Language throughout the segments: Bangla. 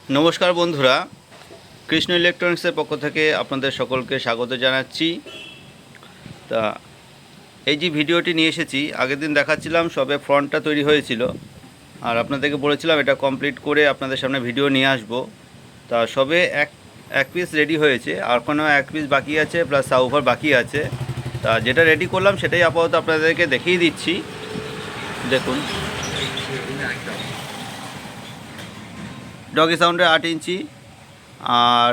নমস্কার বন্ধুরা, কৃষ্ণ ইলেকট্রনিক্সের পক্ষ থেকে আপনাদের সকলকে স্বাগত জানাচ্ছি। তা এই যে ভিডিওটি নিয়ে এসেছি, আগের দিন দেখাচ্ছিলাম সবে ফ্রন্টটা তৈরি হয়েছিল, আর আপনাদেরকে বলেছিলাম এটা কমপ্লিট করে আপনাদের সামনে ভিডিও নিয়ে আসব। তা সবে এক পিস রেডি হয়েছে, আর কোনো এক পিস বাকি আছে, প্লাস সাউভার বাকি আছে। তা যেটা রেডি করলাম সেটাই আপাতত আপনাদেরকে দেখিয়ে দিচ্ছি। দেখুন, ডগি সাউন্ডের 8 ইঞ্চি, আর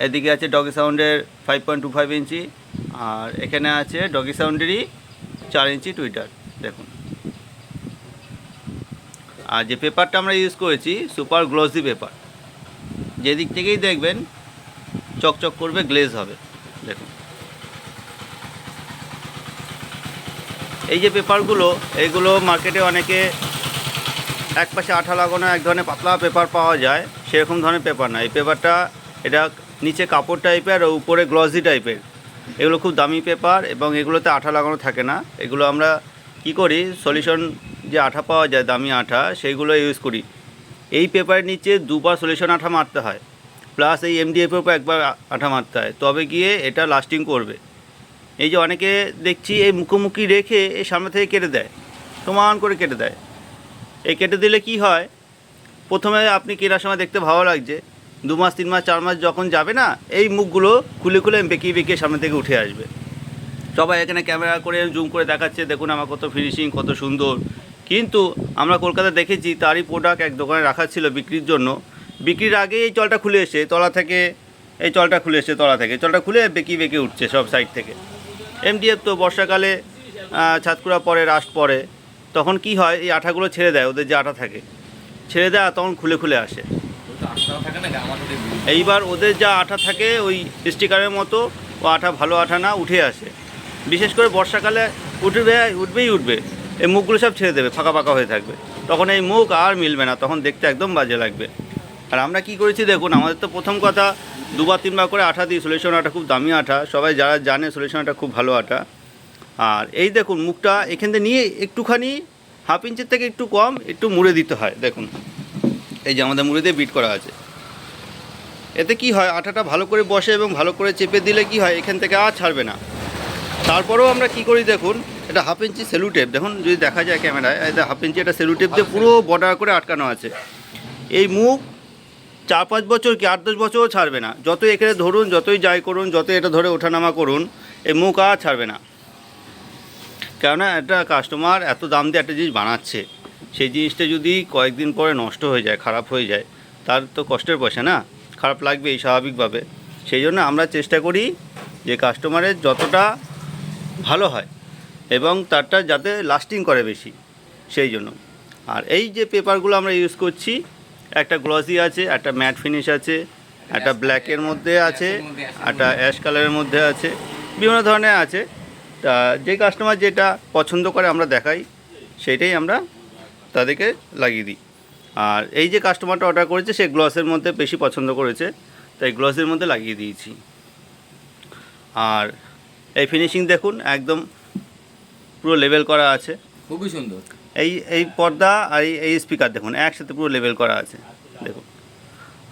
এদিকে আছে ডগি সাউন্ডের 5.25 ইঞ্চি, আর এখানে আছে ডগি সাউন্ডেরই 4 ইঞ্চি টুইটার। দেখুন, আর যে পেপারটা আমরা ইউজ করেছি সুপার গ্লসি পেপার, যেদিক থেকেই দেখবেন চকচক করবে, গ্লেজ হবে। দেখুন, এই যে পেপারগুলো, এইগুলো মার্কেটে অনেকে এক পাশে আঠা লাগানো এক ধরনের পাতলা পেপার পাওয়া যায়, সেরকম ধরনের পেপার না। এই পেপারটা এটা নিচে কাপড় টাইপের আর উপরে গ্লসি টাইপের। এগুলো খুব দামি পেপার এবং এগুলোতে আঠা লাগানো থাকে না। এগুলো আমরা কি করি, সলিউশন যে আঠা পাওয়া যায় দামি আঠা, সেইগুলো ইউজ করি। এই পেপারের নিচে দুবার সলিউশন আঠা মারতে হয়, প্লাস এই এমডিএফের উপর একবার আঠা মারতে হয়, তবে গিয়ে এটা লাস্টিং করবে। এই যে অনেকে দেখছি এই মুখোমুখি রেখে এই সামনে থেকে কেটে দেয়, সমান করে কেটে দেয়। এই কেটে দিলে কি হয়, প্রথমে আপনি কেনার সময় দেখতে ভালো লাগছে, 2 মাস 3 মাস 4 মাস যখন যাবে না, এই মুখগুলো খুলে খুলে বেঁকিয়ে বেঁকিয়ে সামনে থেকে উঠে আসবে। সবাই এখানে ক্যামেরা করে জুম করে দেখাচ্ছে, দেখুন আমার কত ফিনিশিং, কত সুন্দর। কিন্তু আমরা কলকাতায় দেখেছি তারই প্রোডাক্ট এক দোকানে রাখা ছিল বিক্রির জন্য। বিক্রির আগে এই চলটা খুলে এসে তলা থেকে, এই চলটা খুলে এসে তলা থেকে চলটা খুলে বেঁকিয়ে বেঁকিয়ে উঠছে সব সাইড থেকে। এমডিএফ তো বর্ষাকালে ছাদকুড়া পরে, রাস্ট পরে, তখন কি হয়, এই আঠাগুলো ছেড়ে দেয়, ওদের যে আঠা থাকে ছেড়ে দেয়, তখন খুলে খুলে আসে। এইবার ওদের যা আঠা থাকে ওই স্টিকারের মতো, ও আঠা ভালো আঠা না, উঠে আসে। বিশেষ করে বর্ষাকালে উঠবে, এই মুখগুলো সব ছেড়ে দেবে, ফাঁকা ফাঁকা হয়ে থাকবে, তখন এই মুখ আর মিলবে না, তখন দেখতে একদম বাজে লাগবে। আর আমরা কি করেছি দেখুন, আমাদের তো প্রথম কথা 2বার 3বার করে আঠা দিই। সলিউশন আঠা খুব দামি আঠা, সবাই যারা জানে সলিউশন আঠা খুব ভালো আঠা। আর এই দেখুন, মুখটা এখান থেকে নিয়ে একটুখানি 1/2 ইঞ্চির থেকে একটু কম একটু মুড়ে দিতে হয়। দেখুন, এই যে আমাদের মুড়ে দিয়ে বিট করা আছে, এতে কি হয়, আঠাটা ভালো করে বসে এবং ভালো করে চেপে দিলে কি হয়, এখান থেকে আর ছাড়বে না। তারপরেও আমরা কি করি দেখুন, এটা 1/2 ইঞ্চি সেলুটেপ, দেখুন যদি দেখা যায় ক্যামেরায়, এটা 1/2 ইঞ্চি এটা সেলুটেপ দিয়ে পুরো বর্ডার করে আটকানো আছে। এই মুখ 4-5 বছর কি 8-10 বছরও ছাড়বে না, যতই এখানে ধরুন, যতই যাই করুন, যতই এটা ধরে ওঠানামা করুন, এই মুখ আর ছাড়বে না। কেননা একটা কাস্টমার এত দাম দিয়ে একটা জিনিস বানাচ্ছে, সেই জিনিসটা যদি কয়েকদিন পরে নষ্ট হয়ে যায়, খারাপ হয়ে যায়, তার তো কষ্টের পয়সা না, খারাপ লাগবেই স্বাভাবিকভাবে। সেই জন্য আমরা চেষ্টা করি যে কাস্টমারের যতটা ভালো হয় এবং তারটা যাতে লাস্টিং করে বেশি, সেই জন্য। আর এই যে পেপারগুলো আমরা ইউজ করছি, একটা গ্লসি আছে, একটা ম্যাট ফিনিশ আছে, একটা ব্ল্যাকের মধ্যে আছে, একটা অ্যাশ কালারের মধ্যে আছে, বিভিন্ন ধরনের আছে। তা যে কাস্টমার যেটা পছন্দ করে আমরা দেখাই, সেইটাই আমরা তাদেরকে লাগিয়ে দিই। আর এই যে কাস্টমারটা অর্ডার করেছে, সে গ্লসের মধ্যে বেশি পছন্দ করেছে, তাই গ্লসের মধ্যে লাগিয়ে দিয়েছি। আর এই ফিনিশিং দেখুন, একদম পুরো লেভেল করা আছে, খুবই সুন্দর। এই পর্দা আর এই স্পিকার দেখুন একসাথে পুরো লেভেল করা আছে, দেখুন।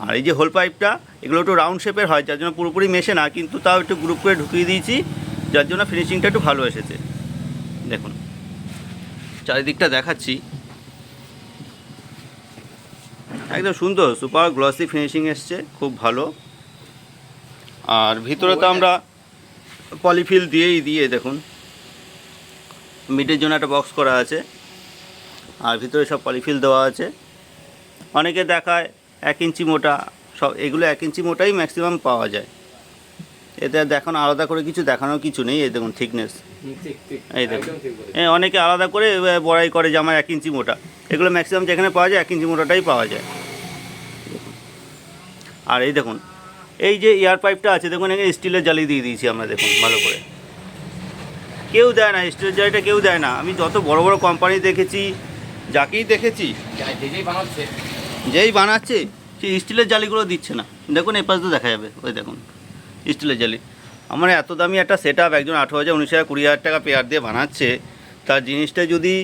আর এই যে হোল পাইপটা, এগুলো একটু রাউন্ড শেপের হয়, যার জন্য পুরোপুরি মেশে না, কিন্তু তাও একটু গ্রুপ করে ঢুকিয়ে দিয়েছি, যার জন্য ফিনিশিংটা একটু ভালো এসেছে। দেখুন, চারিদিকটা দেখাচ্ছি, একদম সুন্দর সুপার গ্লসি ফিনিশিং এসছে, খুব ভালো। আর ভিতরে তো আমরা পলিফিল দিয়ে দেখুন, মিডের জন্য একটা বক্স করা আছে, আর ভিতরে সব পলিফিল দেওয়া আছে। অনেকে দেখায় 1 ইঞ্চি মোটা, সব এগুলো 1 ইঞ্চি মোটাই ম্যাক্সিমাম পাওয়া যায়। এতে দেখানো আলাদা করে কিছু দেখানোর কিছু নেই। এই দেখুন থিকনেস, এই দেখুন, অনেকে আলাদা করে বড়াই করে যে আমার 1 ইঞ্চি মোটা, এগুলো ম্যাক্সিমাম যেখানে পাওয়া যায় 1 ইঞ্চি মোটাটাই পাওয়া যায়। আর এই দেখুন, এই যে এয়ার পাইপটা আছে দেখুন, এখানে স্টিলের জালি দিয়ে দিয়েছি আমরা, দেখুন ভালো করে। কেউ দেয় না স্টিলের জালিটা, কেউ দেয় না। আমি যত বড় বড় কোম্পানি দেখেছি, যাকেই দেখেছি, যেই বানাচ্ছে সেই স্টিলের জালিগুলো দিচ্ছে না। দেখুন এই পাশ দিয়ে দেখা যাবে, ওই দেখুন স্টিলের জালি। আমার এত দামি একটা সেট আপ, একজন 18,000 19,000 20,000 টাকা পেয়ার দিয়ে বানাচ্ছে, তার জিনিসটা যদি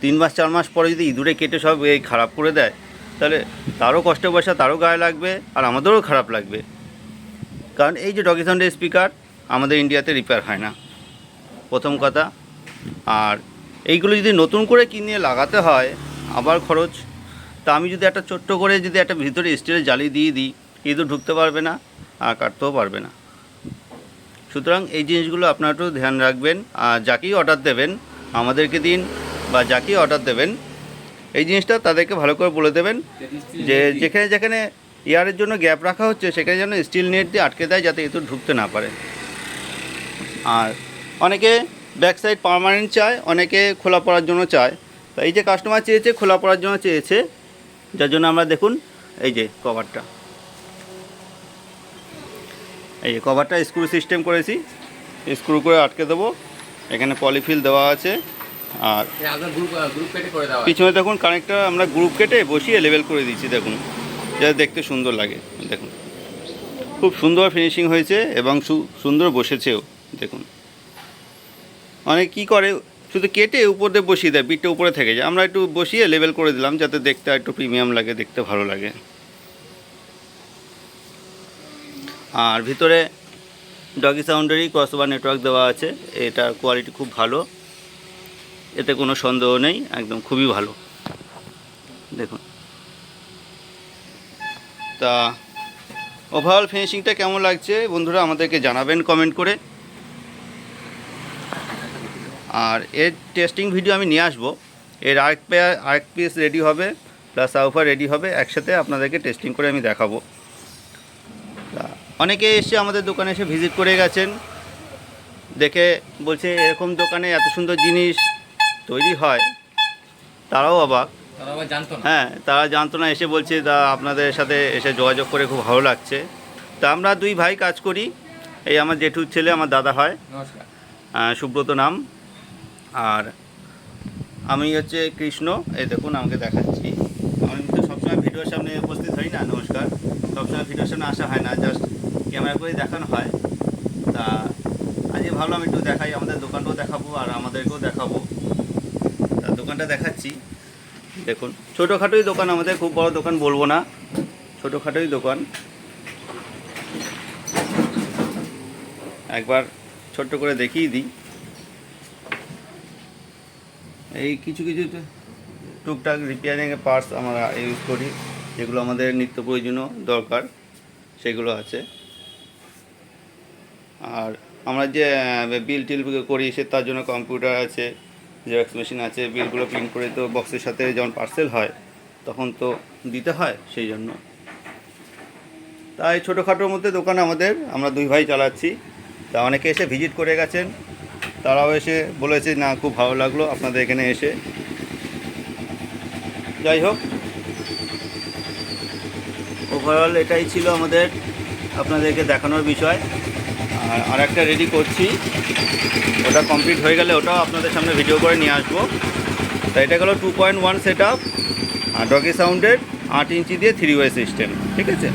3 মাস 4 মাস পরে যদি ইঁদুরে কেটে সব এই খারাপ করে দেয়, তাহলে তারও কষ্ট পয়সা তারও গায়ে লাগবে আর আমাদেরও খারাপ লাগবে। কারণ এই যে ডগি সাউন্ডের স্পিকার আমাদের ইন্ডিয়াতে রিপেয়ার হয় না, প্রথম কথা। আর এইগুলো যদি নতুন করে কিনে লাগাতে হয় আবার খরচ। তা আমি যদি একটা ছোট্ট করে যদি একটা ভিতরে স্টিলের জালি দিয়ে দিই, ইঁদুর ঢুকতে পারবে না আর কাটতেও পারবে না। সুতরাং এই জিনিসগুলো আপনারা একটু ধ্যান রাখবেন। আর যাকেই অর্ডার দেবেন, আমাদেরকে দিন বা যাকেই অর্ডার দেবেন, এই জিনিসটা তাদেরকে ভালো করে বলে দেবেন যে যেখানে যেখানে এয়ারের জন্য গ্যাপ রাখা হচ্ছে সেখানে যেন স্টিল নেট দিয়ে আটকে দেয়, যাতে ইঁদুর ঢুকতে না পারে। আর অনেকে ব্যাক সাইড পার্মানেন্ট চায়, অনেকে খোলা পড়ার জন্য চায়। তো এই যে কাস্টমার চেয়েছে খোলা পড়ার জন্য চেয়েছে, যার জন্য আমরা দেখুন এই যে কভারটা, এই যে কভারটা স্ক্রু সিস্টেম করেছি, স্ক্রু করে আটকে দেবো। এখানে পলিফিল দেওয়া আছে। আর পিছনে দেখুন কানেক্টর আমরা গ্রুপ কেটে বসিয়ে লেভেল করে দিচ্ছি, দেখুন যাতে দেখতে সুন্দর লাগে। দেখুন খুব সুন্দর ফিনিশিং হয়েছে এবং সুন্দর বসেছেও। দেখুন অনেক কী করে শুধু কেটে উপর দিয়ে বসিয়ে দেয়, বিটটা উপরে থেকে যায়। আমরা একটু বসিয়ে লেভেল করে দিলাম যাতে দেখতে একটু প্রিমিয়াম লাগে, দেখতে ভালো লাগে। আর ভিতরে ডগি সাউন্ডেরই ক্রসওভার নেটওয়ার্ক দেওয়া আছে। এটার কোয়ালিটি খুব ভালো, এতে কোনো সন্দেহ নেই, একদম খুবই ভালো। দেখুন তা ওভারঅল ফিনিশিংটা কেমন লাগছে বন্ধুরা আমাদেরকে জানাবেন কমেন্ট করে। আর এর টেস্টিং ভিডিও আমি নিয়ে আসবো। এর আরেক পিস রেডি হবে, প্লাস সাউফার রেডি হবে, একসাথে আপনাদেরকে টেস্টিং করে আমি দেখাবো। তা অনেকে এসে আমাদের দোকানে এসে ভিজিট করে গেছেন, দেখে বলছে এরকম দোকানে এত সুন্দর জিনিস তৈরি হয়, তারাও অবাক। হ্যাঁ, তারা জানতো না, এসে বলছে দা আপনাদের সাথে এসে যোগাযোগ করে খুব ভালো লাগছে। তা আমরা দুই ভাই কাজ করি। এই আমার জেঠুর ছেলে, আমার দাদা হয়, সুব্রত নাম। আর আমি হচ্ছে কৃষ্ণ। এই দেখুন আমাকে দেখাচ্ছি। আমি তো সবসময় ভিডিওর সামনে উপস্থিত হই না, নমস্কার। সবসময় ভিডিওর সামনে আসা হয় না, জাস্ট ক্যামেরা করেই দেখানো হয়। তা আজকে ভাবলাম একটু দেখাই, আমাদের দোকানটাও দেখাবো আর আমাদেরকেও দেখাবো। তা দোকানটা দেখাচ্ছি। দেখুন ছোটোখাটোই দোকান আমাদের, খুব বড় দোকান বলবো না, ছোটোখাটোই দোকান। একবার ছোট্ট করে দেখিয়ে দিই। এই কিছু কিছু টুকটাক রিপেয়ারিংয়ের পার্টস আমরা ইউজ করি, যেগুলো আমাদের নিত্য প্রয়োজনীয় দরকার সেগুলো আছে। আর আমরা যে বিল টিল করি সে তার জন্য কম্পিউটার আছে, জেরক্স মেশিন আছে। বিলগুলো প্রিন্ট করে তো বক্সের সাথে যখন পার্সেল হয় তখন তো দিতে হয়, সেই জন্য। তাই ছোটোখাটোর মধ্যে দোকান আমাদের, আমরা দুই ভাই চালাচ্ছি। তা অনেকে এসে ভিজিট করে গেছেন, তারাও এসে বলেছে না খুব ভালো লাগলো আপনাদের এখানে এসে। যাই হোক, ওভারঅল এটাই ছিল আমাদের আপনাদেরকে দেখানোর বিষয়। আর একটা রেডি করছি, ওটা কমপ্লিট হয়ে গেলে ওটাও আপনাদের সামনে ভিডিও করে নিয়ে আসবো। তা এটা গেলো 2.1 সেট আপ আর ডগি সাউন্ডের 8 ইঞ্চি দিয়ে 3 ওয়ে সিস্টেম, ঠিক আছে।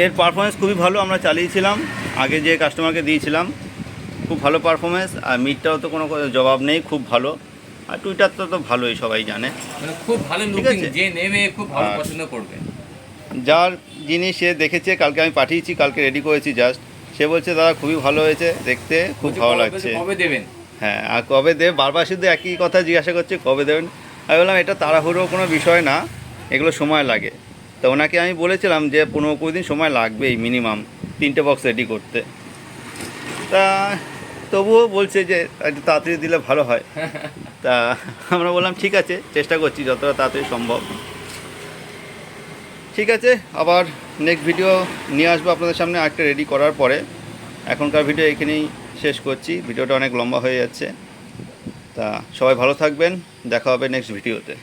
এর পারফরমেন্স খুবই ভালো, আমরা চালিয়েছিলাম আগে যে কাস্টমারকে দিয়েছিলাম, খুব ভালো পারফরমেন্স। আর মিটটাও তো কোনো জবাব নেই, খুব ভালো। আর টুইটারটা তো ভালোই, সবাই জানে, খুব ভালো লুকিং, যে নেমে খুব ভালো পছন্দ করবে। যার জিনিস সে দেখেছে, কালকে আমি পাঠিয়েছি, কালকে রেডি করেছি জাস্ট, সে বলছে দাদা খুবই ভালো হয়েছে, দেখতে খুব ভালো লাগছে। কবে দেবেন? হ্যাঁ, আর কবে দেবে বারবার শুধু একই কথা জিজ্ঞাসা করছে, কবে দেবেন। আমি বললাম এটা তাড়াহুড়ো কোনো বিষয় না, এগুলো সময় লাগে। তো ওনাকে আমি বলেছিলাম যে 15-20 দিন সময় লাগবেই মিনিমাম 3টে বক্স রেডি করতে। তা তবুও বলছে যে একটু তাড়াতাড়ি দিলে ভালো হয়। তা আমরা বললাম ঠিক আছে, চেষ্টা করছি যতটা তাড়াতাড়ি সম্ভব। ঠিক আছে, আবার নেক্সট ভিডিও নিয়ে আসবো আপনাদের সামনে একটা রেডি করার পরে। এখনকার ভিডিও এখানেই শেষ করছি, ভিডিওটা অনেক লম্বা হয়ে যাচ্ছে। তা সবাই ভালো থাকবেন, দেখা হবে নেক্সট ভিডিওতে।